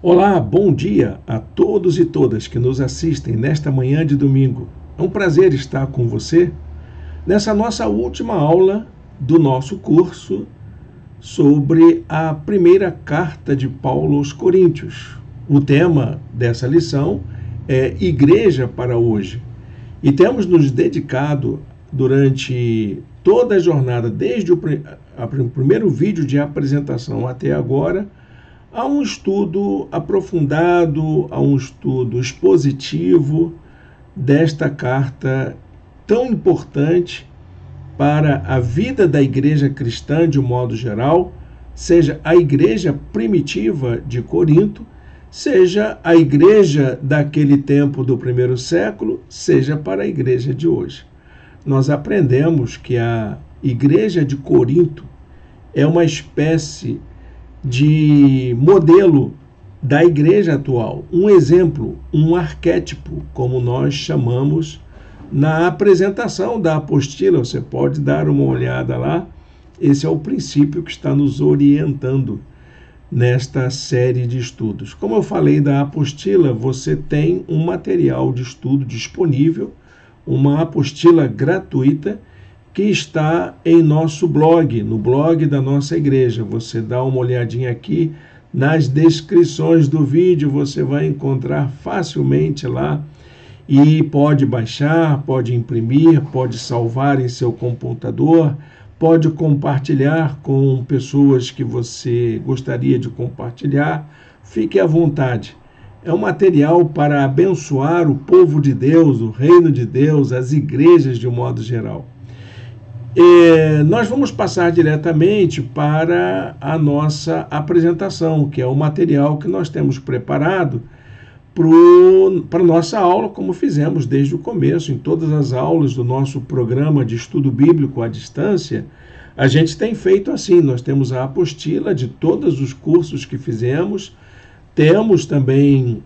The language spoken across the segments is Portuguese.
Olá, bom dia a todos e todas que nos assistem nesta manhã de domingo. É um prazer estar com você nessa nossa última aula do nosso curso sobre a primeira carta de Paulo aos Coríntios. O tema dessa lição é Igreja para hoje. E temos nos dedicado durante toda a jornada, desde o primeiro vídeo de apresentação até agora, a um estudo aprofundado, a um estudo expositivo desta carta tão importante para a vida da igreja cristã de um modo geral, seja a igreja primitiva de Corinto, seja a igreja daquele tempo do primeiro século, seja para a igreja de hoje. Nós aprendemos que a igreja de Corinto é uma espécie de modelo da igreja atual, um exemplo, um arquétipo, como nós chamamos na apresentação da apostila. Você pode dar uma olhada lá. Esse é o princípio que está nos orientando nesta série de estudos. Como eu falei da apostila, você tem um material de estudo disponível, uma apostila gratuita que está em nosso blog, no blog da nossa igreja. Você dá uma olhadinha aqui nas descrições do vídeo, você vai encontrar facilmente lá e pode baixar, pode imprimir, pode salvar em seu computador, pode compartilhar com pessoas que você gostaria de compartilhar. Fique à vontade. É um material para abençoar o povo de Deus, o reino de Deus, as igrejas de um modo geral. Nós vamos passar diretamente para a nossa apresentação, que é o material que nós temos preparado para a nossa aula, como fizemos desde o começo, em todas as aulas do nosso programa de estudo bíblico à distância. A gente tem feito assim, nós temos a apostila de todos os cursos que fizemos, temos também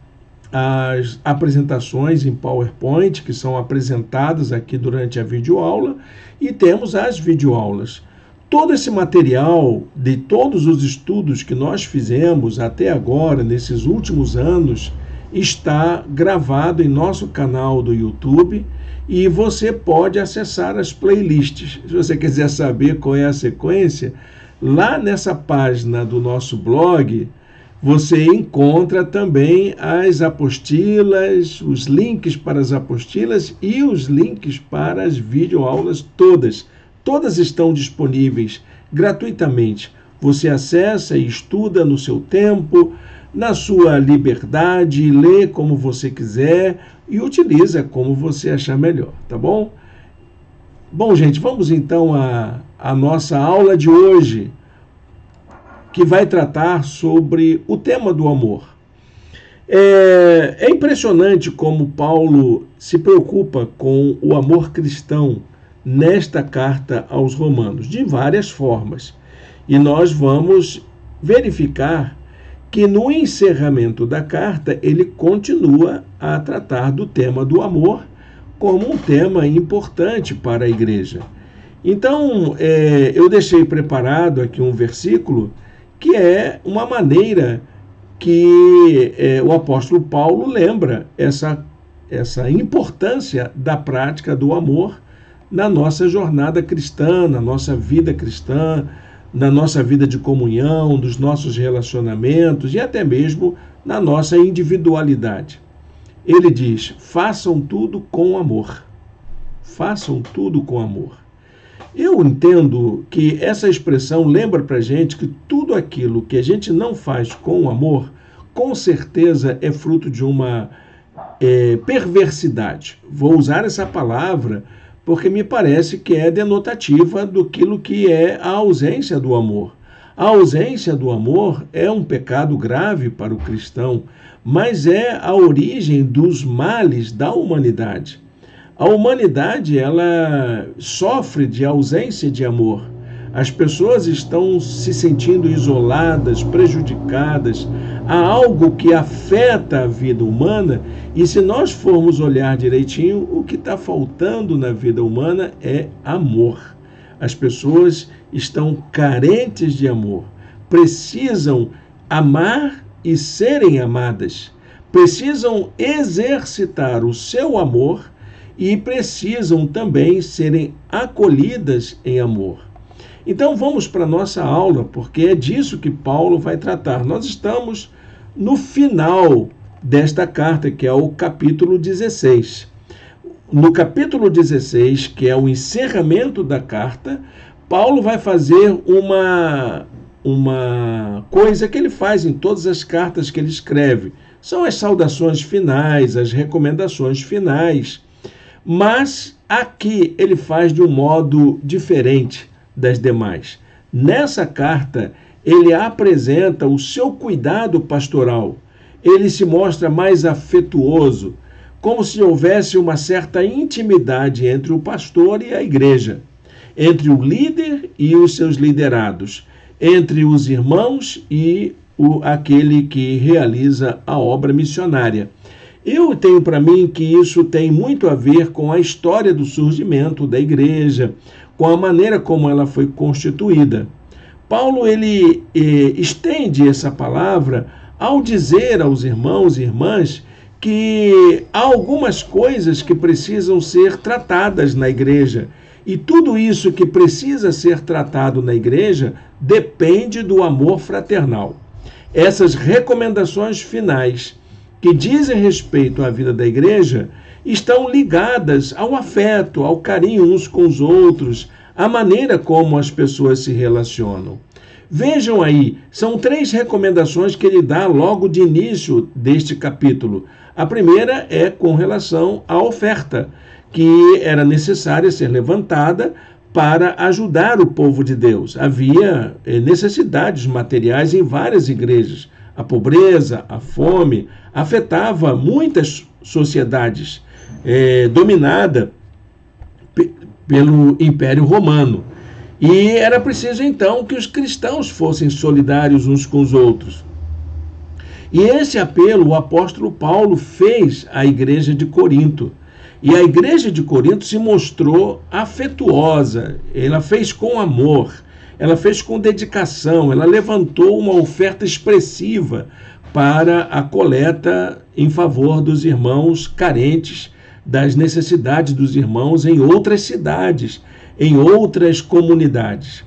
as apresentações em PowerPoint, que são apresentadas aqui durante a videoaula, e temos as videoaulas. Todo esse material de todos os estudos que nós fizemos até agora, nesses últimos anos, está gravado em nosso canal do YouTube e você pode acessar as playlists. Se você quiser saber qual é a sequência, lá nessa página do nosso blog, você encontra também as apostilas, os links para as apostilas e os links para as videoaulas todas. Todas estão disponíveis gratuitamente. Você acessa e estuda no seu tempo, na sua liberdade, lê como você quiser e utiliza como você achar melhor, tá bom? Bom, gente, vamos então à nossa aula de hoje, que vai tratar sobre o tema do amor. É impressionante como Paulo se preocupa com o amor cristão nesta carta aos Romanos, de várias formas. E nós vamos verificar que no encerramento da carta ele continua a tratar do tema do amor como um tema importante para a igreja. Então, eu deixei preparado aqui um versículo que é uma maneira que o apóstolo Paulo lembra essa importância da prática do amor na nossa jornada cristã, na nossa vida cristã, na nossa vida de comunhão, nos nossos relacionamentos e até mesmo na nossa individualidade. Ele diz: façam tudo com amor. Façam tudo com amor. Eu entendo que essa expressão lembra para a gente que tudo aquilo que a gente não faz com amor, com certeza é fruto de uma perversidade. Vou usar essa palavra porque me parece que é denotativa daquilo que é a ausência do amor. A ausência do amor é um pecado grave para o cristão, mas é a origem dos males da humanidade. A humanidade, ela sofre de ausência de amor. As pessoas estão se sentindo isoladas, prejudicadas. Há algo que afeta a vida humana e, se nós formos olhar direitinho, o que está faltando na vida humana é amor. As pessoas estão carentes de amor, precisam amar e serem amadas. Precisam exercitar o seu amor e precisam também serem acolhidas em amor. Então vamos para a nossa aula, porque é disso que Paulo vai tratar. Nós estamos no final desta carta, que é o capítulo 16. No capítulo 16, que é o encerramento da carta, Paulo vai fazer uma coisa que ele faz em todas as cartas que ele escreve. São as saudações finais, as recomendações finais. Mas aqui ele faz de um modo diferente das demais. Nessa carta, ele apresenta o seu cuidado pastoral. Ele se mostra mais afetuoso, como se houvesse uma certa intimidade entre o pastor e a igreja, entre o líder e os seus liderados, entre os irmãos e aquele que realiza a obra missionária. Eu tenho para mim que isso tem muito a ver com a história do surgimento da igreja, com a maneira como ela foi constituída. Paulo ele estende essa palavra ao dizer aos irmãos e irmãs que há algumas coisas que precisam ser tratadas na igreja. E tudo isso que precisa ser tratado na igreja depende do amor fraternal. Essas recomendações finais que dizem respeito à vida da igreja estão ligadas ao afeto, ao carinho uns com os outros, à maneira como as pessoas se relacionam. Vejam aí, são 3 recomendações que ele dá logo de início deste capítulo. A primeira é com relação à oferta, que era necessária ser levantada para ajudar o povo de Deus. Havia necessidades materiais em várias igrejas. A pobreza, a fome, afetava muitas sociedades dominadas pelo Império Romano. E era preciso, então, que os cristãos fossem solidários uns com os outros. E esse apelo o apóstolo Paulo fez à igreja de Corinto. E a igreja de Corinto se mostrou afetuosa, ela fez com amor, ela fez com dedicação, ela levantou uma oferta expressiva para a coleta em favor dos irmãos carentes, das necessidades dos irmãos em outras cidades, em outras comunidades.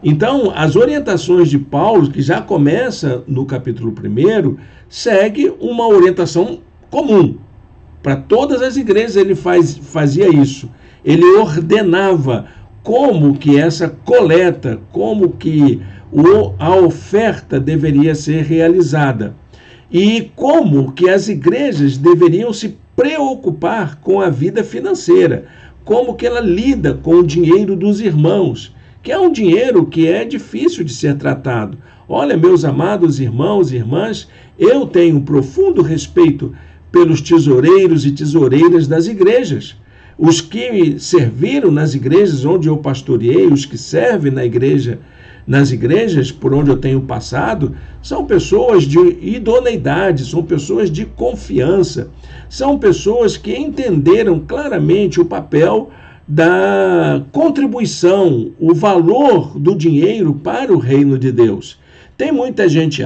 Então, as orientações de Paulo, que já começa no capítulo 1, segue uma orientação comum. Para todas as igrejas ele fazia isso. Ele ordenava como que essa coleta, como que a oferta deveria ser realizada. E como que as igrejas deveriam se preocupar com a vida financeira, como que ela lida com o dinheiro dos irmãos, que é um dinheiro que é difícil de ser tratado. Olha, meus amados irmãos e irmãs, eu tenho um profundo respeito pelos tesoureiros e tesoureiras das igrejas. Os que serviram nas igrejas onde eu pastoreei, os que servem nas igrejas por onde eu tenho passado, são pessoas de idoneidade, são pessoas de confiança, são pessoas que entenderam claramente o papel da contribuição, o valor do dinheiro para o reino de Deus. Tem muita gente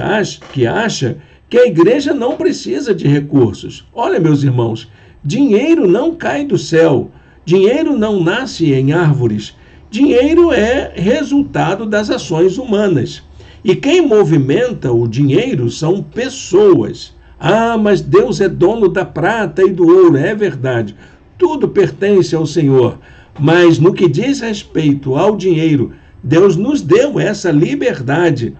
que acha que a igreja não precisa de recursos. Olha, meus irmãos, dinheiro não cai do céu, dinheiro não nasce em árvores, dinheiro é resultado das ações humanas. E quem movimenta o dinheiro são pessoas. Ah, mas Deus é dono da prata e do ouro. É verdade, tudo pertence ao Senhor. Mas no que diz respeito ao dinheiro, Deus nos deu essa liberdade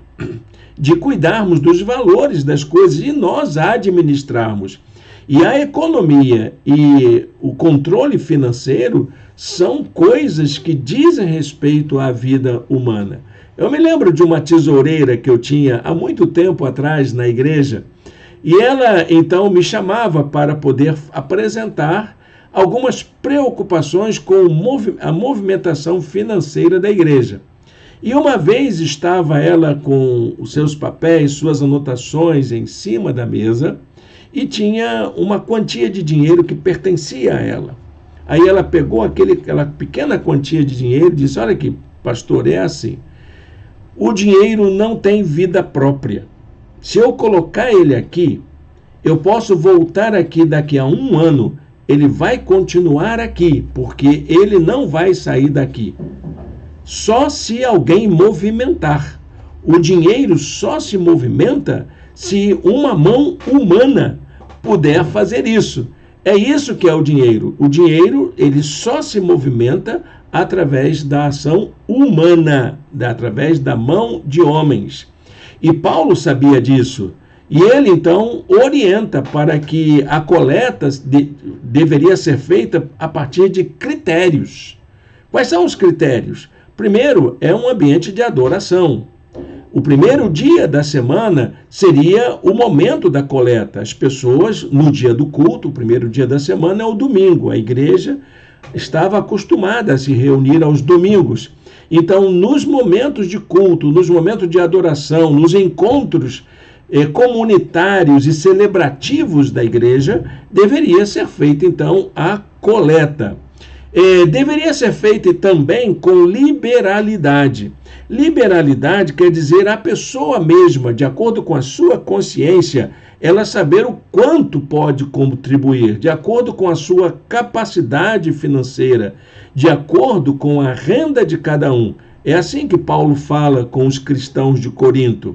de cuidarmos dos valores das coisas e nós administrarmos. E a economia e o controle financeiro são coisas que dizem respeito à vida humana. Eu me lembro de uma tesoureira que eu tinha há muito tempo atrás na igreja, e ela então me chamava para poder apresentar algumas preocupações com a movimentação financeira da igreja. E uma vez estava ela com os seus papéis, suas anotações em cima da mesa, e tinha uma quantia de dinheiro que pertencia a ela. Aí ela pegou aquela pequena quantia de dinheiro e disse: olha aqui, pastor, é assim, o dinheiro não tem vida própria. Se eu colocar ele aqui, eu posso voltar aqui daqui a 1 ano, ele vai continuar aqui, porque ele não vai sair daqui. Só se alguém movimentar. O dinheiro só se movimenta se uma mão humana puder fazer isso. É isso que é o dinheiro. O dinheiro, ele só se movimenta através da ação humana, através da mão de homens. E Paulo sabia disso. E ele, então, orienta para que a coleta deveria ser feita a partir de critérios. Quais são os critérios? Primeiro, é um ambiente de adoração. O primeiro dia da semana seria o momento da coleta. As pessoas, no dia do culto, o primeiro dia da semana é o domingo. A igreja estava acostumada a se reunir aos domingos. Então, nos momentos de culto, nos momentos de adoração, nos encontros comunitários e celebrativos da igreja, deveria ser feita, então, a coleta. Deveria ser feita também com liberalidade. Liberalidade quer dizer a pessoa mesma, de acordo com a sua consciência, ela saber o quanto pode contribuir, de acordo com a sua capacidade financeira, de acordo com a renda de cada um. É assim que Paulo fala com os cristãos de Corinto.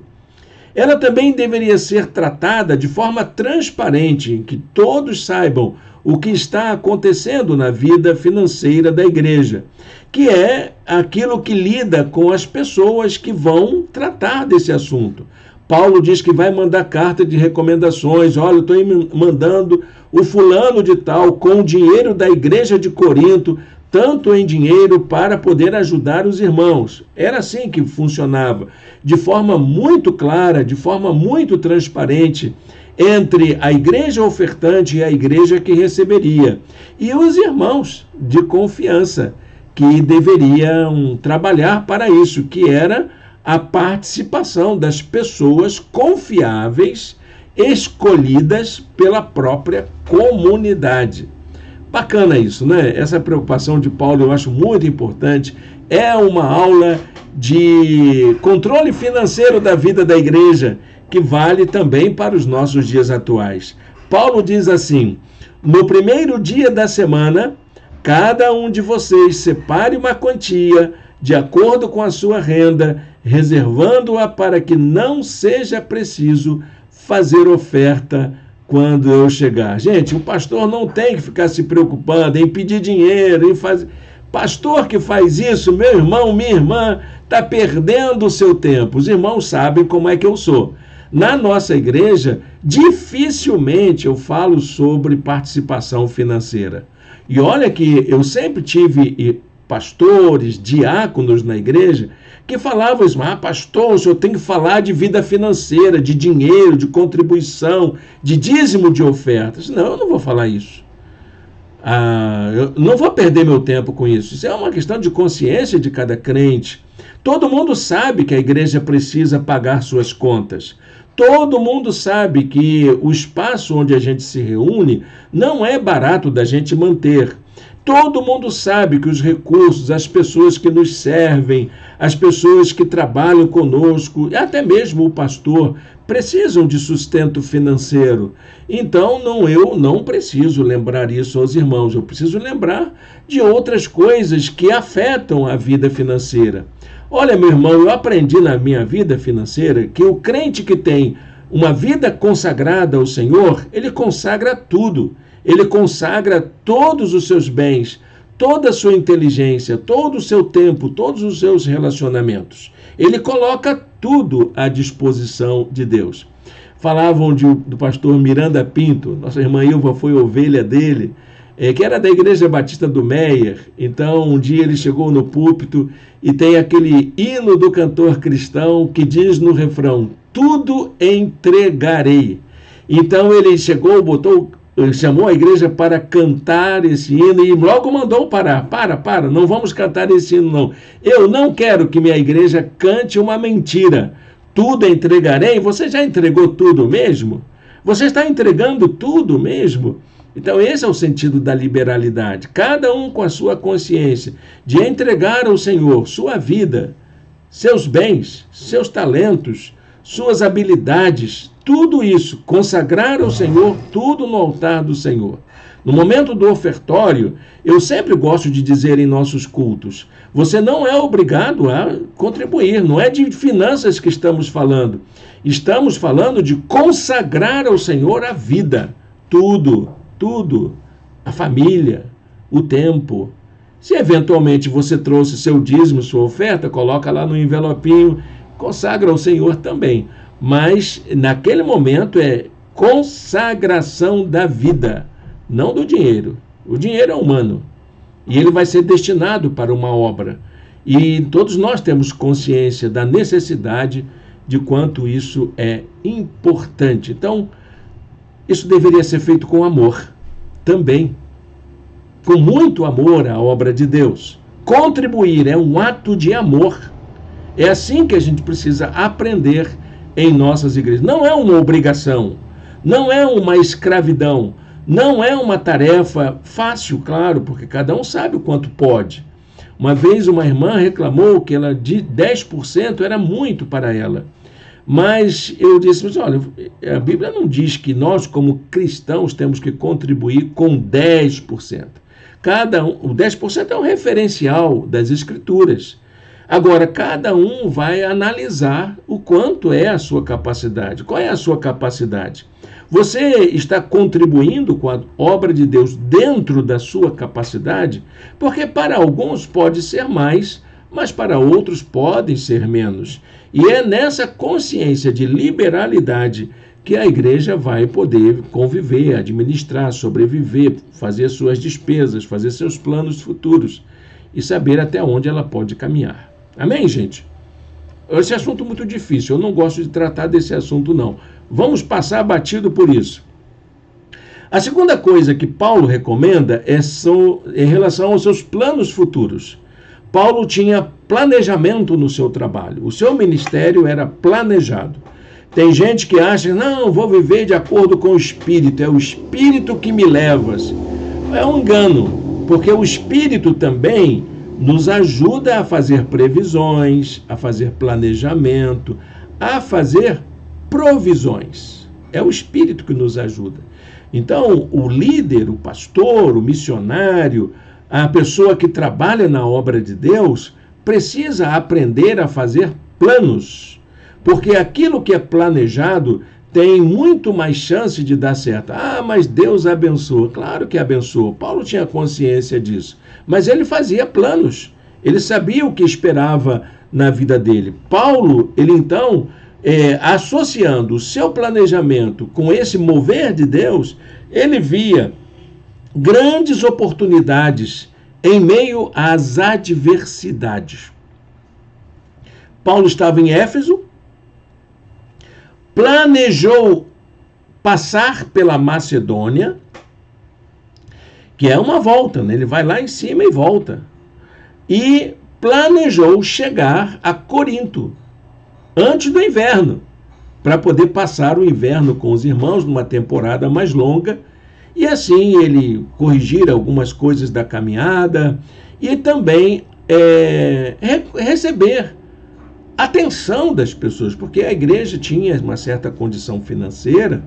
Ela também deveria ser tratada de forma transparente, em que todos saibam o que está acontecendo na vida financeira da igreja, que é aquilo que lida com as pessoas que vão tratar desse assunto. Paulo diz que vai mandar carta de recomendações. Olha, eu estou mandando o fulano de tal com o dinheiro da igreja de Corinto, tanto em dinheiro para poder ajudar os irmãos. Era assim que funcionava, de forma muito clara, de forma muito transparente, entre a igreja ofertante e a igreja que receberia. E os irmãos de confiança, que deveriam trabalhar para isso, que era a participação das pessoas confiáveis, escolhidas pela própria comunidade. Bacana isso, né? Essa preocupação de Paulo eu acho muito importante. É uma aula de controle financeiro da vida da igreja, que vale também para os nossos dias atuais. Paulo diz assim: no primeiro dia da semana, cada um de vocês separe uma quantia de acordo com a sua renda, reservando-a para que não seja preciso fazer oferta quando eu chegar. Gente, o pastor não tem que ficar se preocupando em pedir dinheiro, em fazer... Pastor que faz isso, meu irmão, minha irmã, está perdendo o seu tempo. Os irmãos sabem como é que eu sou. Na nossa igreja, dificilmente eu falo sobre participação financeira. E olha que eu sempre tive pastores, diáconos na igreja, que falavam isso: pastor, o senhor tem que falar de vida financeira, de dinheiro, de contribuição, de dízimo de ofertas. Não, eu não vou falar isso. Eu não vou perder meu tempo com isso. Isso é uma questão de consciência de cada crente. Todo mundo sabe que a igreja precisa pagar suas contas. Todo mundo sabe que o espaço onde a gente se reúne não é barato da gente manter. Todo mundo sabe que os recursos, as pessoas que nos servem, as pessoas que trabalham conosco, e até mesmo o pastor, precisam de sustento financeiro. Então, eu não preciso lembrar isso aos irmãos, eu preciso lembrar de outras coisas que afetam a vida financeira. Olha, meu irmão, eu aprendi na minha vida financeira que o crente que tem uma vida consagrada ao Senhor, ele consagra tudo. Ele consagra todos os seus bens, toda a sua inteligência, todo o seu tempo, todos os seus relacionamentos. Ele coloca tudo à disposição de Deus. Falavam do pastor Miranda Pinto, nossa irmã Ilva foi ovelha dele, que era da Igreja Batista do Meier. Então, um dia ele chegou no púlpito e tem aquele hino do cantor cristão que diz no refrão: tudo entregarei. Então ele chegou, chamou a igreja para cantar esse hino e logo mandou parar. Para, não vamos cantar esse hino não. Eu não quero que minha igreja cante uma mentira. Tudo entregarei. Você já entregou tudo mesmo? Você está entregando tudo mesmo? Então esse é o sentido da liberalidade. Cada um com a sua consciência de entregar ao Senhor sua vida, seus bens, seus talentos, suas habilidades, tudo isso, consagrar ao Senhor, tudo no altar do Senhor. No momento do ofertório, eu sempre gosto de dizer em nossos cultos, você não é obrigado a contribuir, não é de finanças que estamos falando. Estamos falando de consagrar ao Senhor a vida, tudo, tudo, a família, o tempo. Se eventualmente você trouxe seu dízimo, sua oferta, coloca lá no envelopinho, consagra ao Senhor também. Mas naquele momento é consagração da vida, não do dinheiro. O dinheiro é humano e ele vai ser destinado para uma obra. E todos nós temos consciência da necessidade de quanto isso é importante. Então, isso deveria ser feito com amor também. Com muito amor à obra de Deus. Contribuir é um ato de amor. É assim que a gente precisa aprender em nossas igrejas. Não é uma obrigação, não é uma escravidão, não é uma tarefa fácil, claro, porque cada um sabe o quanto pode. Uma vez uma irmã reclamou que ela de 10% era muito para ela. Mas eu disse, olha, a Bíblia não diz que nós, como cristãos, temos que contribuir com 10%. O 10% é um referencial das Escrituras. Agora, cada um vai analisar o quanto é a sua capacidade. Qual é a sua capacidade? Você está contribuindo com a obra de Deus dentro da sua capacidade? Porque para alguns pode ser mais, mas para outros podem ser menos. E é nessa consciência de liberalidade que a igreja vai poder conviver, administrar, sobreviver, fazer suas despesas, fazer seus planos futuros e saber até onde ela pode caminhar. Amém, gente? Esse assunto é muito difícil, eu não gosto de tratar desse assunto, não. Vamos passar batido por isso. A segunda coisa que Paulo recomenda é em relação aos seus planos futuros. Paulo tinha planejamento no seu trabalho, o seu ministério era planejado. Tem gente que acha, não, vou viver de acordo com o Espírito, é o Espírito que me leva. É um engano, porque o Espírito também nos ajuda a fazer previsões, a fazer planejamento, a fazer provisões. É o Espírito que nos ajuda. Então, o líder, o pastor, o missionário, a pessoa que trabalha na obra de Deus, precisa aprender a fazer planos. Porque aquilo que é planejado tem muito mais chance de dar certo. Ah, mas Deus abençoa. Claro que abençoa. Paulo tinha consciência disso. Mas ele fazia planos. Ele sabia o que esperava na vida dele. Paulo, ele então, associando o seu planejamento com esse mover de Deus, ele via grandes oportunidades em meio às adversidades. Paulo estava em Éfeso, planejou passar pela Macedônia, que é uma volta, né? Ele vai lá em cima e volta. E planejou chegar a Corinto, antes do inverno, para poder passar o inverno com os irmãos numa temporada mais longa, e assim ele corrigir algumas coisas da caminhada e também receber atenção das pessoas, porque a igreja tinha uma certa condição financeira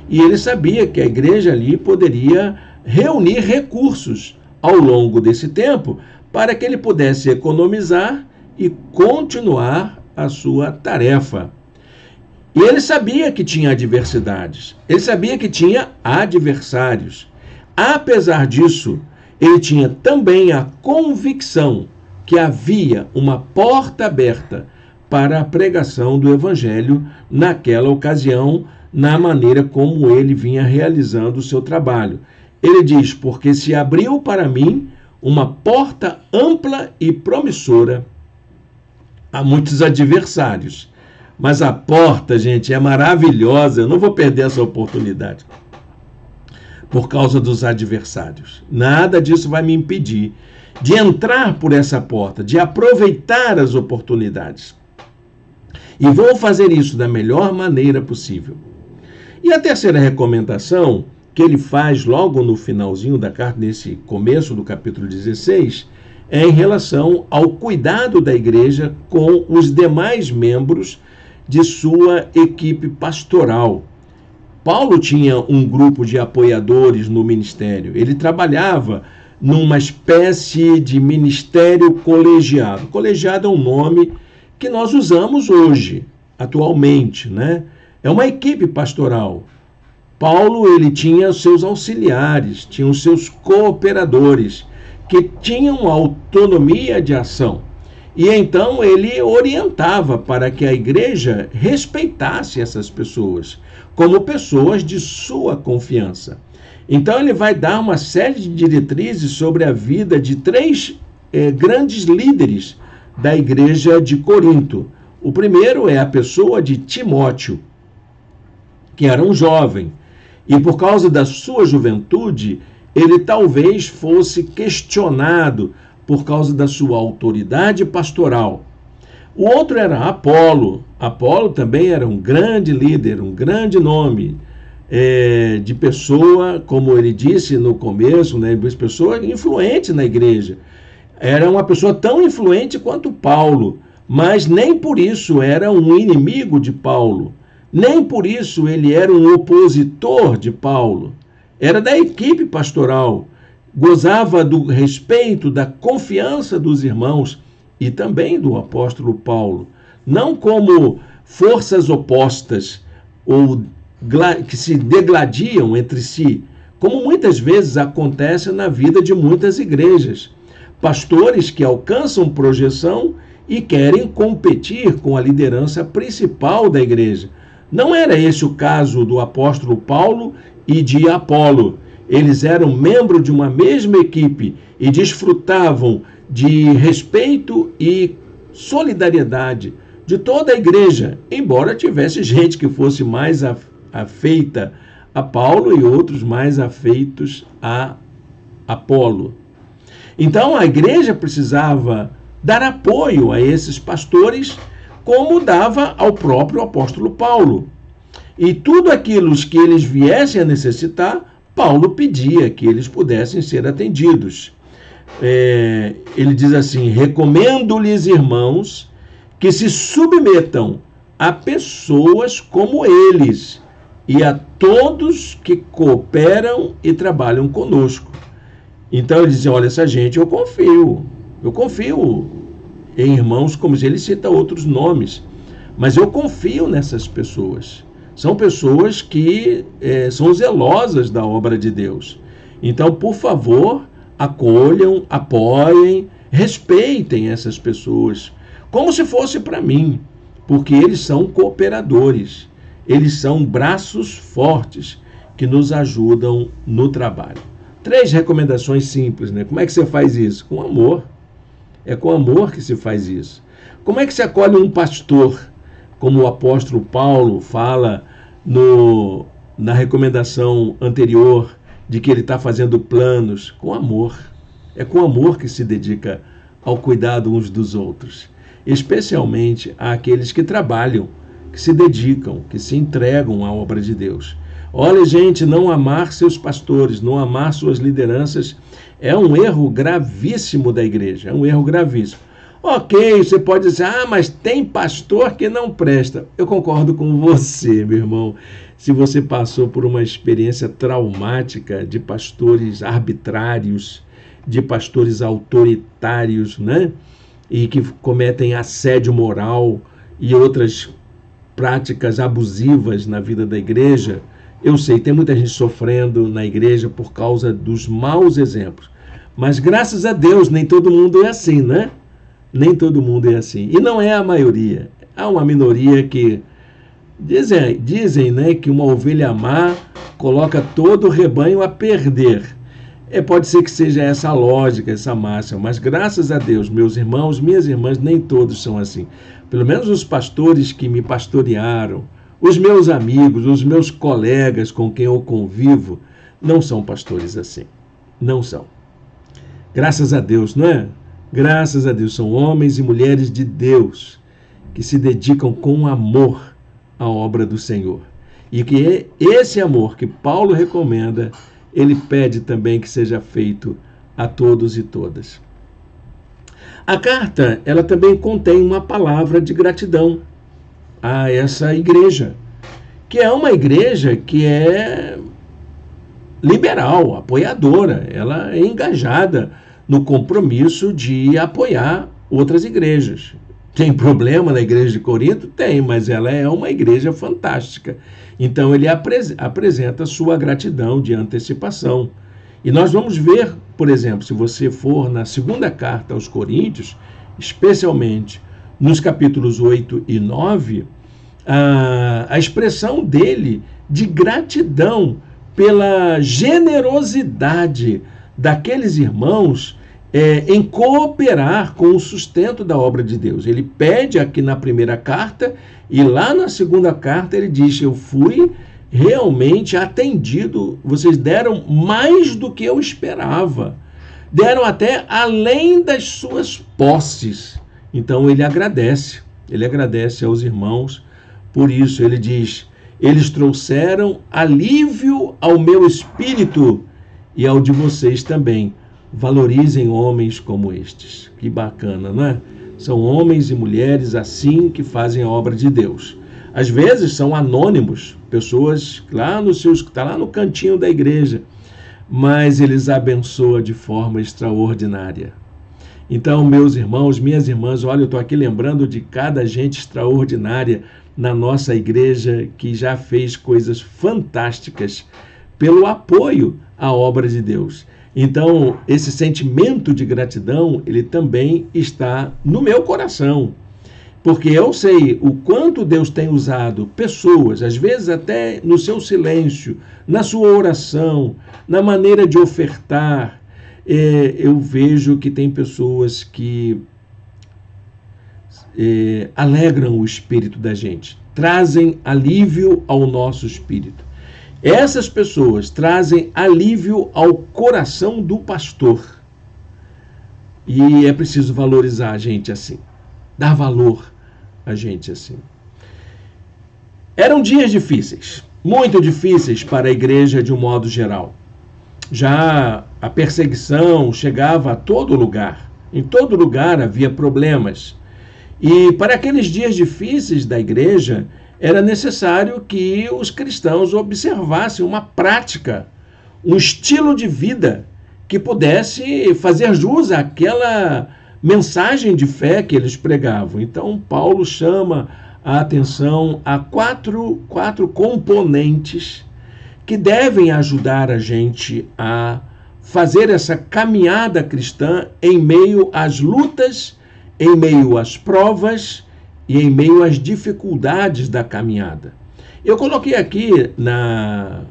e ele sabia que a igreja ali poderia reunir recursos ao longo desse tempo para que ele pudesse economizar e continuar a sua tarefa. E ele sabia que tinha adversidades, ele sabia que tinha adversários. Apesar disso, ele tinha também a convicção que havia uma porta aberta para a pregação do Evangelho naquela ocasião, na maneira como ele vinha realizando o seu trabalho. Ele diz, porque se abriu para mim uma porta ampla e promissora. Há muitos adversários, mas a porta, gente, é maravilhosa, eu não vou perder essa oportunidade por causa dos adversários. Nada disso vai me impedir de entrar por essa porta, de aproveitar as oportunidades. E vou fazer isso da melhor maneira possível. E a terceira recomendação que ele faz logo no finalzinho da carta, nesse começo do capítulo 16, é em relação ao cuidado da igreja com os demais membros de sua equipe pastoral. Paulo tinha um grupo de apoiadores no ministério. Ele trabalhava numa espécie de ministério colegiado. Colegiado é um nome que nós usamos hoje, atualmente, né? É uma equipe pastoral. Paulo, ele tinha seus auxiliares, tinha os seus cooperadores, que tinham autonomia de ação. E então ele orientava para que a igreja respeitasse essas pessoas, como pessoas de sua confiança. Então ele vai dar uma série de diretrizes sobre a vida de três grandes líderes da igreja de Corinto. O primeiro é a pessoa de Timóteo, que era um jovem, e por causa da sua juventude, ele talvez fosse questionado por causa da sua autoridade pastoral. O outro era Apolo. Apolo também era um grande líder, um grande nome de pessoa, como ele disse no começo, né, pessoa influente na igreja. Era uma pessoa tão influente quanto Paulo, mas nem por isso era um inimigo de Paulo. Nem por isso ele era um opositor de Paulo. Era da equipe pastoral. Gozava do respeito, da confiança dos irmãos e também do apóstolo Paulo. Não como forças opostas ou que se degladiam entre si, como muitas vezes acontece na vida de muitas igrejas. Pastores que alcançam projeção e querem competir com a liderança principal da igreja. Não era esse o caso do apóstolo Paulo e de Apolo. Eles eram membros de uma mesma equipe e desfrutavam de respeito e solidariedade de toda a igreja, embora tivesse gente que fosse mais afeita a Paulo e outros mais afeitos a Apolo. Então a igreja precisava dar apoio a esses pastores, como dava ao próprio apóstolo Paulo. E tudo aquilo que eles viessem a necessitar, Paulo pedia que eles pudessem ser atendidos. Ele diz assim: recomendo-lhes, irmãos, que se submetam a pessoas como eles e a todos que cooperam e trabalham conosco. Então ele diz: olha, essa gente eu confio em irmãos, como ele cita outros nomes, mas eu confio nessas pessoas. São pessoas que são zelosas da obra de Deus. Então, por favor, acolham, apoiem, respeitem essas pessoas, como se fosse para mim, porque eles são cooperadores, eles são braços fortes que nos ajudam no trabalho. 3 recomendações simples, né? Como é que você faz isso? Com amor. É com amor que se faz isso. Como é que se acolhe um pastor? Como o apóstolo Paulo fala na recomendação anterior, de que ele está fazendo planos, com amor. É com amor que se dedica ao cuidado uns dos outros, especialmente àqueles que trabalham, que se dedicam, que se entregam à obra de Deus. Olha, gente, não amar seus pastores, não amar suas lideranças é um erro gravíssimo da igreja, é um erro gravíssimo. Ok, você pode dizer, mas tem pastor que não presta. Eu concordo com você, meu irmão. Se você passou por uma experiência traumática de pastores arbitrários, de pastores autoritários, né? E que cometem assédio moral e outras práticas abusivas na vida da igreja, eu sei, tem muita gente sofrendo na igreja por causa dos maus exemplos. Mas graças a Deus, nem todo mundo é assim, né? Nem todo mundo é assim. E não é a maioria. Há uma minoria que dizem, né, que uma ovelha má coloca todo o rebanho a perder. Pode ser que seja essa a lógica, essa máxima, mas graças a Deus, meus irmãos, minhas irmãs, nem todos são assim. Pelo menos os pastores que me pastorearam, os meus amigos, os meus colegas com quem eu convivo, não são pastores assim. Não são. Graças a Deus, não é? Graças a Deus, são homens e mulheres de Deus que se dedicam com amor à obra do Senhor. E que esse amor que Paulo recomenda, ele pede também que seja feito a todos e todas. A carta, ela também contém uma palavra de gratidão. a essa igreja, que é uma igreja que é liberal, apoiadora, ela é engajada no compromisso de apoiar outras igrejas. Tem problema na igreja de Corinto? Tem, mas ela é uma igreja fantástica. Então ele apresenta sua gratidão de antecipação. E nós vamos ver, por exemplo, se você for na segunda carta aos Coríntios, especialmente nos capítulos 8 e 9, a expressão dele de gratidão pela generosidade daqueles irmãos em cooperar com o sustento da obra de Deus. Ele pede aqui na primeira carta e lá na segunda carta ele diz: eu fui realmente atendido, vocês deram mais do que eu esperava, deram até além das suas posses. Então ele agradece aos irmãos por isso. Ele diz: eles trouxeram alívio ao meu espírito e ao de vocês também. Valorizem homens como estes. Que bacana, não é? São homens e mulheres assim que fazem a obra de Deus. Às vezes são anônimos, pessoas lá está lá no cantinho da igreja, mas eles abençoam de forma extraordinária. Então, meus irmãos, minhas irmãs, olha, eu estou aqui lembrando de cada gente extraordinária na nossa igreja que já fez coisas fantásticas pelo apoio à obra de Deus. Então, esse sentimento de gratidão, ele também está no meu coração, porque eu sei o quanto Deus tem usado pessoas, às vezes até no seu silêncio, na sua oração, na maneira de ofertar. Eu vejo que tem pessoas que alegram o espírito da gente, trazem alívio ao nosso espírito. Essas pessoas trazem alívio ao coração do pastor. E é preciso valorizar a gente assim, dar valor a gente assim. Eram dias difíceis, muito difíceis para a igreja de um modo geral. Já a perseguição chegava a todo lugar. Em todo lugar havia problemas. E para aqueles dias difíceis da igreja, era necessário que os cristãos observassem uma prática, um estilo de vida que pudesse fazer jus àquela mensagem de fé que eles pregavam. Então, Paulo chama a atenção a quatro componentes que devem ajudar a gente a fazer essa caminhada cristã em meio às lutas, em meio às provas e em meio às dificuldades da caminhada. Eu coloquei aqui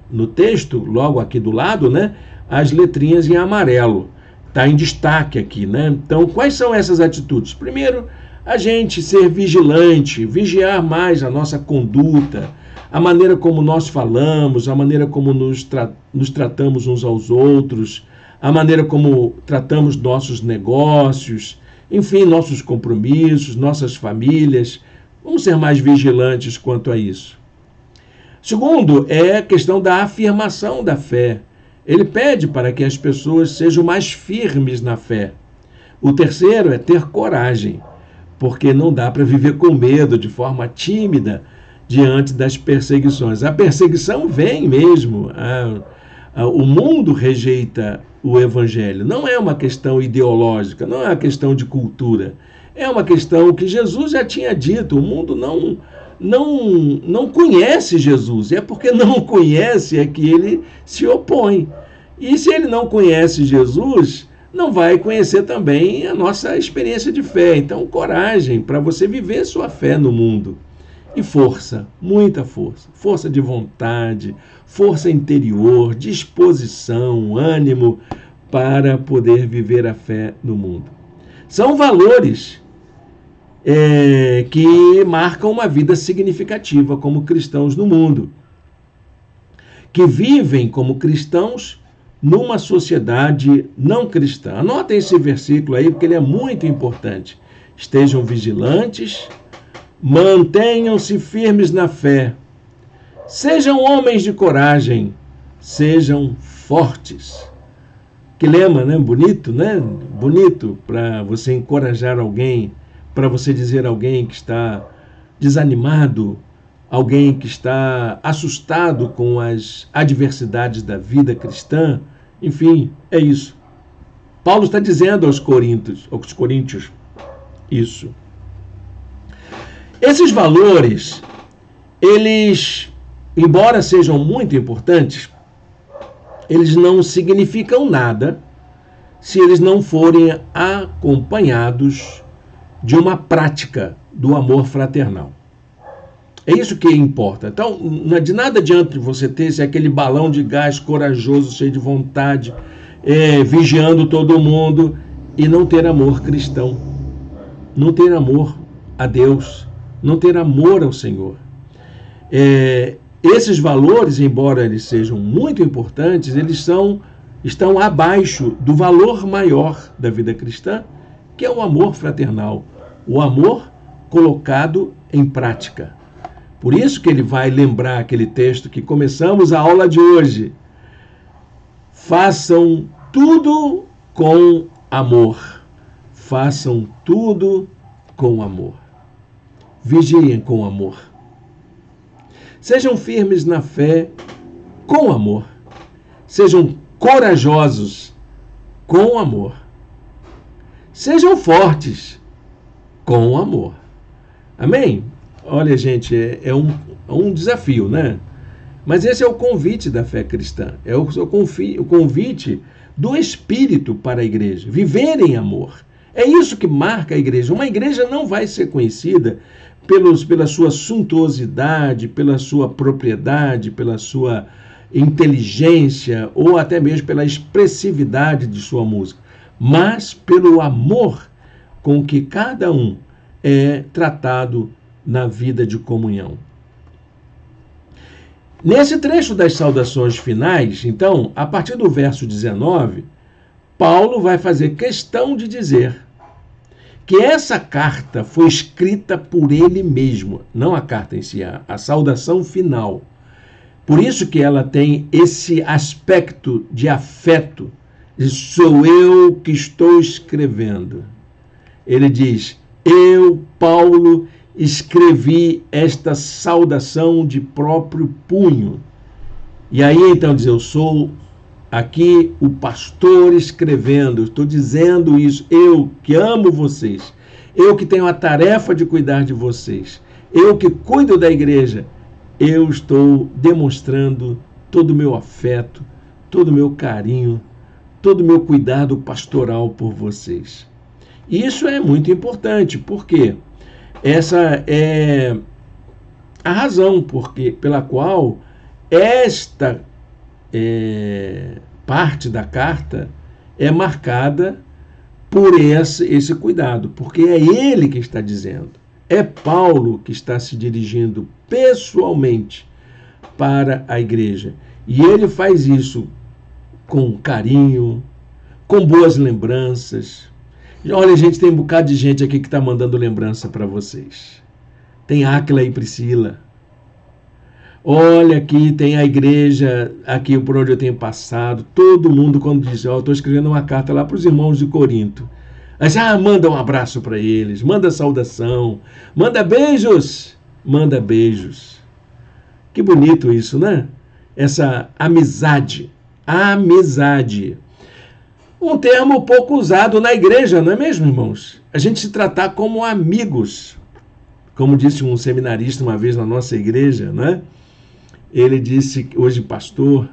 no texto, logo aqui do lado, né, as letrinhas em amarelo. Está em destaque aqui, né? Então, quais são essas atitudes? Primeiro, a gente ser vigilante, vigiar mais a nossa conduta, a maneira como nós falamos, a maneira como nos tratamos uns aos outros, a maneira como tratamos nossos negócios, enfim, nossos compromissos, nossas famílias. Vamos ser mais vigilantes quanto a isso. Segundo, é a questão da afirmação da fé. Ele pede para que as pessoas sejam mais firmes na fé. O terceiro é ter coragem, porque não dá para viver com medo, de forma tímida, diante das perseguições. A perseguição vem mesmo. O mundo rejeita o evangelho. Não é uma questão ideológica, não é uma questão de cultura. É uma questão que Jesus já tinha dito. O mundo não conhece Jesus. É porque não conhece é que ele se opõe. E se ele não conhece Jesus, não vai conhecer também a nossa experiência de fé. Então, coragem para você viver sua fé no mundo. E força, muita força. Força de vontade, força interior, disposição, ânimo para poder viver a fé no mundo. São valores que marcam uma vida significativa como cristãos no mundo, que vivem como cristãos numa sociedade não cristã. Anotem esse versículo aí, porque ele é muito importante. Estejam vigilantes, mantenham-se firmes na fé, sejam homens de coragem, sejam fortes. Que lema, né? Bonito, né? Bonito para você encorajar alguém, para você dizer a alguém que está desanimado, alguém que está assustado com as adversidades da vida cristã, enfim, é isso. Paulo está dizendo aos coríntios isso. Esses valores, eles, embora sejam muito importantes, eles não significam nada se eles não forem acompanhados de uma prática do amor fraternal. É isso que importa. Então, de nada adianta você ter aquele balão de gás corajoso, cheio de vontade, vigiando todo mundo e não ter amor cristão, não ter amor a Deus, não ter amor ao Senhor. Esses valores, embora eles sejam muito importantes, eles estão abaixo do valor maior da vida cristã, que é o amor fraternal, o amor colocado em prática. Por isso que ele vai lembrar aquele texto que começamos a aula de hoje. Façam tudo com amor. Façam tudo com amor. Vigiem com amor. Sejam firmes na fé com amor. Sejam corajosos com amor. Sejam fortes com amor. Amém? Olha, gente, é um desafio, né? Mas esse é o convite da fé cristã. É o convite do Espírito para a igreja. Viver em amor. É isso que marca a igreja. Uma igreja não vai ser conhecida pela sua suntuosidade, pela sua propriedade, pela sua inteligência ou até mesmo pela expressividade de sua música, mas pelo amor com que cada um é tratado na vida de comunhão. Nesse trecho das saudações finais, então, a partir do verso 19, Paulo vai fazer questão de dizer que essa carta foi escrita por ele mesmo, não a carta em si, a saudação final. Por isso que ela tem esse aspecto de afeto. Sou eu que estou escrevendo. Ele diz, eu, Paulo, escrevi esta saudação de próprio punho. E aí então diz, eu sou aqui o pastor escrevendo, estou dizendo isso, eu que amo vocês, eu que tenho a tarefa de cuidar de vocês, eu que cuido da igreja, eu estou demonstrando todo o meu afeto, todo o meu carinho, todo o meu cuidado pastoral por vocês. E isso é muito importante, porque essa é a razão pela qual esta parte da carta é marcada por esse cuidado, porque é ele que está dizendo. É Paulo que está se dirigindo pessoalmente para a igreja. E ele faz isso com carinho, com boas lembranças. Olha, gente, tem um bocado de gente aqui que está mandando lembrança para vocês. Tem Áquila e Priscila. Olha, aqui tem a igreja, aqui por onde eu tenho passado. Todo mundo, quando diz, estou escrevendo uma carta lá para os irmãos de Corinto. Mas, manda um abraço para eles, manda saudação, manda beijos. Manda beijos. Que bonito isso, né? Essa amizade. Amizade. Um termo pouco usado na igreja, não é mesmo, irmãos? A gente se tratar como amigos. Como disse um seminarista uma vez na nossa igreja, né? Ele disse, hoje pastor,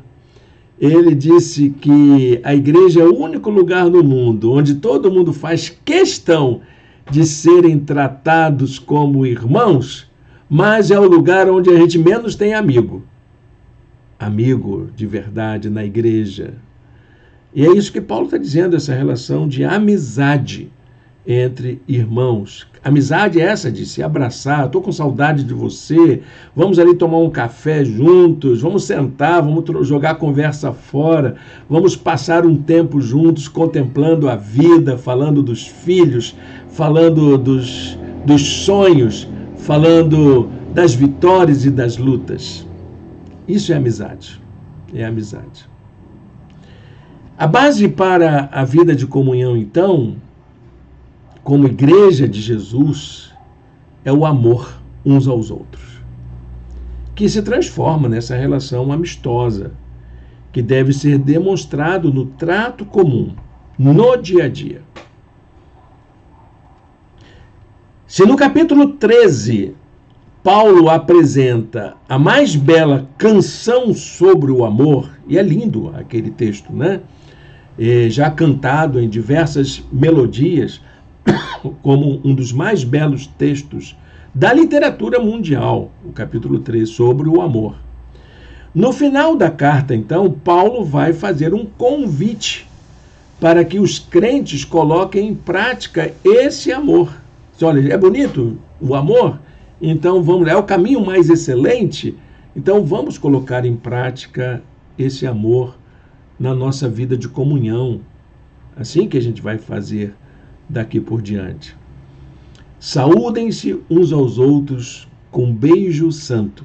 ele disse que a igreja é o único lugar no mundo onde todo mundo faz questão de serem tratados como irmãos, mas é o lugar onde a gente menos tem amigo. Amigo de verdade na igreja. E é isso que Paulo está dizendo, essa relação de amizade entre irmãos. Amizade é essa de se abraçar, estou com saudade de você, vamos ali tomar um café juntos, vamos sentar, vamos jogar a conversa fora, vamos passar um tempo juntos contemplando a vida, falando dos filhos, falando dos sonhos, falando das vitórias e das lutas. Isso é amizade. É amizade. A base para a vida de comunhão, então, como igreja de Jesus, é o amor. uns aos outros, que se transforma nessa relação amistosa, que deve ser demonstrado no trato comum, no dia a dia. Se no capítulo 13, Paulo apresenta a mais bela canção sobre o amor, e é lindo aquele texto, né? Já cantado em diversas melodias, como um dos mais belos textos da literatura mundial, o capítulo 13, sobre o amor. No final da carta, então, Paulo vai fazer um convite para que os crentes coloquem em prática esse amor. Olha, é bonito o amor? Então vamos lá, é o caminho mais excelente? Então vamos colocar em prática esse amor na nossa vida de comunhão. Assim que a gente vai fazer daqui por diante. Saúdem-se uns aos outros com beijo santo.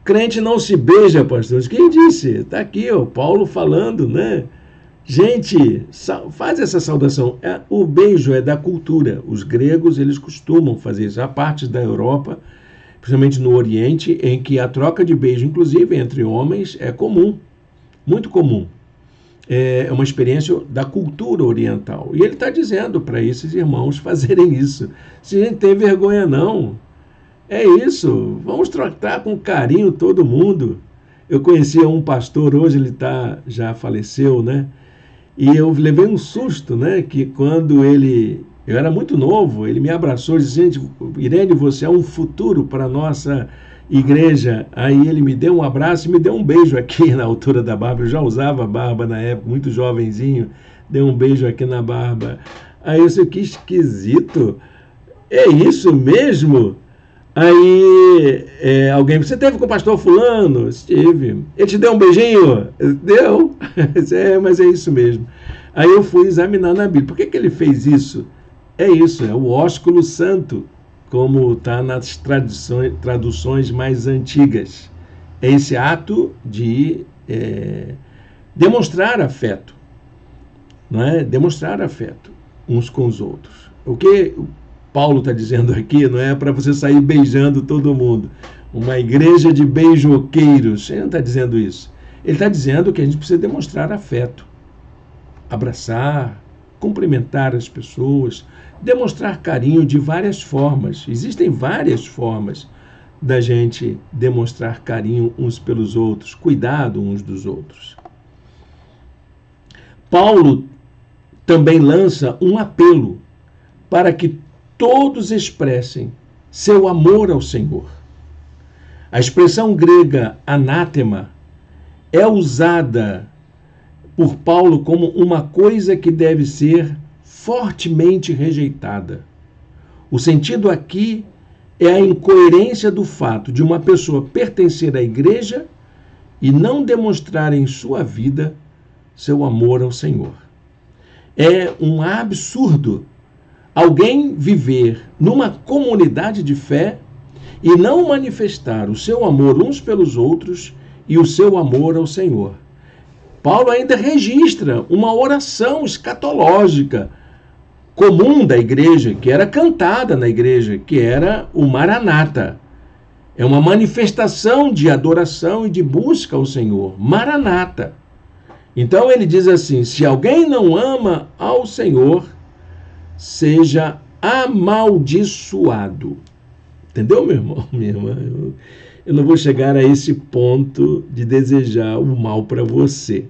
Crente não se beija, pastor. Quem disse? Está aqui, ó, Paulo falando, né? Gente, faz essa saudação. O beijo é da cultura. Os gregos, eles costumam fazer isso. Há partes da Europa, principalmente no Oriente, em que a troca de beijo, inclusive entre homens, é comum. Muito comum. É uma experiência da cultura oriental. E ele está dizendo para esses irmãos fazerem isso. Se a gente tem vergonha, não. É isso. Vamos tratar com carinho todo mundo. Eu conhecia um pastor, hoje ele já faleceu, né? E eu levei um susto, né? Que quando eu era muito novo, ele me abraçou e disse: gente, Irene, você é um futuro para a nossa igreja. Aí ele me deu um abraço e me deu um beijo aqui na altura da barba. Eu já usava barba na época, muito jovenzinho, deu um beijo aqui na barba. Aí eu disse: que esquisito, é isso mesmo? Aí alguém: você teve com o pastor fulano? Estive. Ele te deu um beijinho? Deu. Mas é isso mesmo. Aí eu fui examinar na Bíblia. Por que ele fez isso? É isso, é o ósculo santo, como está nas traduções mais antigas. É esse ato de demonstrar afeto, não é? Demonstrar afeto uns com os outros. O que Paulo está dizendo aqui não é para você sair beijando todo mundo. Uma igreja de beijoqueiros. Ele não está dizendo isso. Ele está dizendo que a gente precisa demonstrar afeto. Abraçar, cumprimentar as pessoas, demonstrar carinho de várias formas. Existem várias formas da gente demonstrar carinho uns pelos outros, cuidado uns dos outros. Paulo também lança um apelo para que todos expressem seu amor ao Senhor. A expressão grega anátema é usada por Paulo como uma coisa que deve ser fortemente rejeitada. O sentido aqui é a incoerência do fato de uma pessoa pertencer à igreja e não demonstrar em sua vida seu amor ao Senhor. É um absurdo alguém viver numa comunidade de fé e não manifestar o seu amor uns pelos outros e o seu amor ao Senhor. Paulo ainda registra uma oração escatológica comum da igreja, que era cantada na igreja, que era o Maranata. É uma manifestação de adoração e de busca ao Senhor. Maranata. Então ele diz assim: se alguém não ama ao Senhor, seja amaldiçoado. Entendeu, meu irmão, minha irmã? Eu não vou chegar a esse ponto de desejar o mal para você,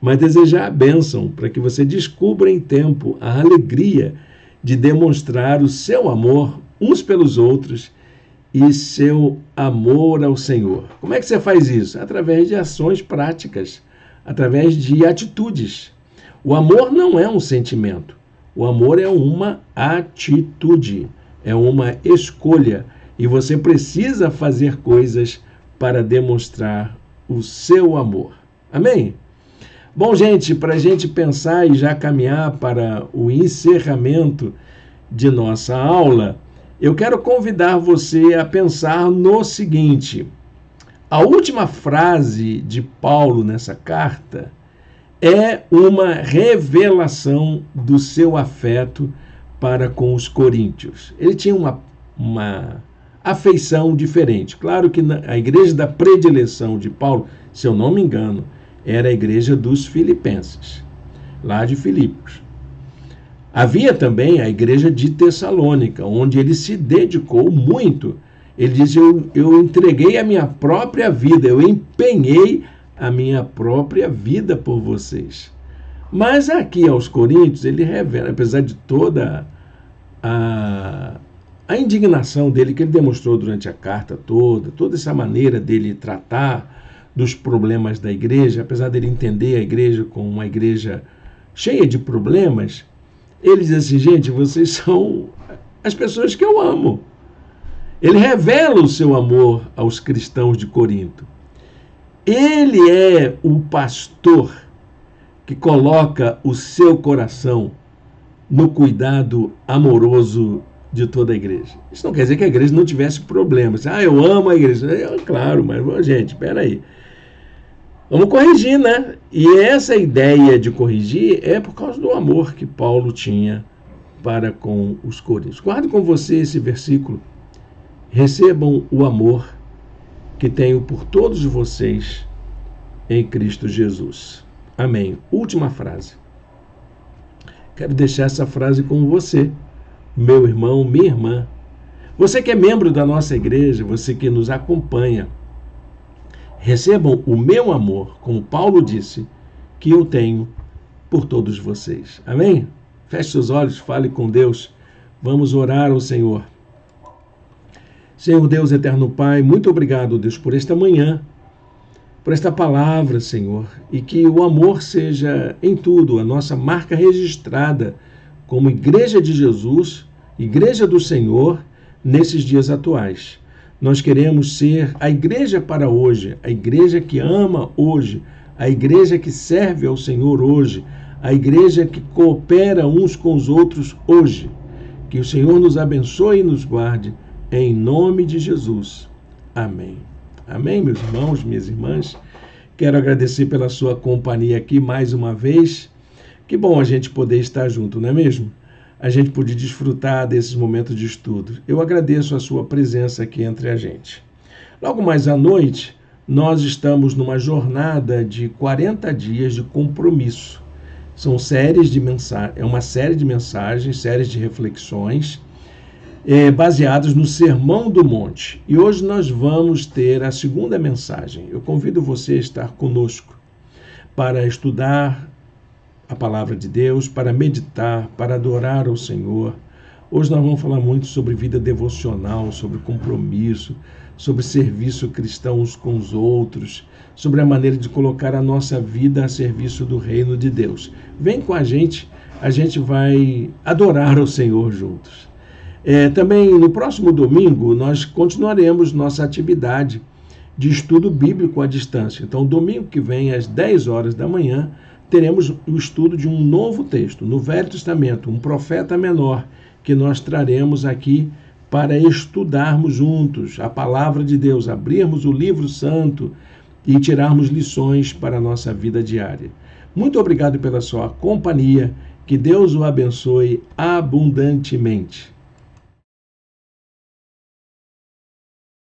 mas desejar a bênção para que você descubra em tempo a alegria de demonstrar o seu amor uns pelos outros e seu amor ao Senhor. Como é que você faz isso? Através de ações práticas, através de atitudes. O amor não é um sentimento. O amor é uma atitude, é uma escolha. E você precisa fazer coisas para demonstrar o seu amor. Amém? Bom, gente, para a gente pensar e já caminhar para o encerramento de nossa aula, eu quero convidar você a pensar no seguinte: a última frase de Paulo nessa carta é uma revelação do seu afeto para com os coríntios. Ele tinha uma uma afeição diferente. Claro que a igreja da predileção de Paulo, se eu não me engano, era a igreja dos Filipenses, lá de Filipos. Havia também a igreja de Tessalônica, onde ele se dedicou muito. Ele diz, eu entreguei a minha própria vida, eu empenhei a minha própria vida por vocês. Mas aqui aos Coríntios, ele revela, apesar de toda a indignação dele que ele demonstrou durante a carta toda essa maneira dele tratar dos problemas da igreja, apesar dele entender a igreja como uma igreja cheia de problemas, ele diz assim, gente, vocês são as pessoas que eu amo. Ele revela o seu amor aos cristãos de Corinto. Ele é o pastor que coloca o seu coração no cuidado amoroso de toda a igreja. Isso não quer dizer que a igreja não tivesse problemas. Eu amo a igreja. Claro, mas, gente, espera aí. Vamos corrigir, né? E essa ideia de corrigir é por causa do amor que Paulo tinha para com os coríntios. Guarde com você esse versículo. Recebam o amor que tenho por todos vocês em Cristo Jesus. Amém. Última frase. Quero deixar essa frase com você, meu irmão, minha irmã. Você que é membro da nossa igreja, você que nos acompanha, recebam o meu amor, como Paulo disse, que eu tenho por todos vocês. Amém? Feche seus olhos, fale com Deus. Vamos orar ao Senhor. Senhor Deus, eterno Pai, muito obrigado, Deus, por esta manhã, por esta palavra, Senhor, e que o amor seja em tudo a nossa marca registrada como Igreja de Jesus, Igreja do Senhor, nesses dias atuais. Nós queremos ser a igreja para hoje, a igreja que ama hoje, a igreja que serve ao Senhor hoje, a igreja que coopera uns com os outros hoje. Que o Senhor nos abençoe e nos guarde, em nome de Jesus. Amém. Amém, meus irmãos, minhas irmãs. Quero agradecer pela sua companhia aqui mais uma vez. Que bom a gente poder estar junto, não é mesmo? A gente poder desfrutar desses momentos de estudo. Eu agradeço a sua presença aqui entre a gente. Logo mais à noite, nós estamos numa jornada de 40 dias de compromisso. São séries de mensagens, é uma série de mensagens, séries de reflexões, baseadas no Sermão do Monte. E hoje nós vamos ter a segunda mensagem. Eu convido você a estar conosco para estudar a palavra de Deus, para meditar, para adorar ao Senhor. Hoje nós vamos falar muito sobre vida devocional, sobre compromisso, sobre serviço cristão uns com os outros, sobre a maneira de colocar a nossa vida a serviço do reino de Deus. Vem com a gente vai adorar ao Senhor juntos. Também no próximo domingo nós continuaremos nossa atividade de estudo bíblico à distância. Então, domingo que vem, às 10 horas da manhã, teremos o estudo de um novo texto, no Velho Testamento, um profeta menor, que nós traremos aqui para estudarmos juntos a palavra de Deus, abrirmos o livro santo e tirarmos lições para a nossa vida diária. Muito obrigado pela sua companhia, que Deus o abençoe abundantemente.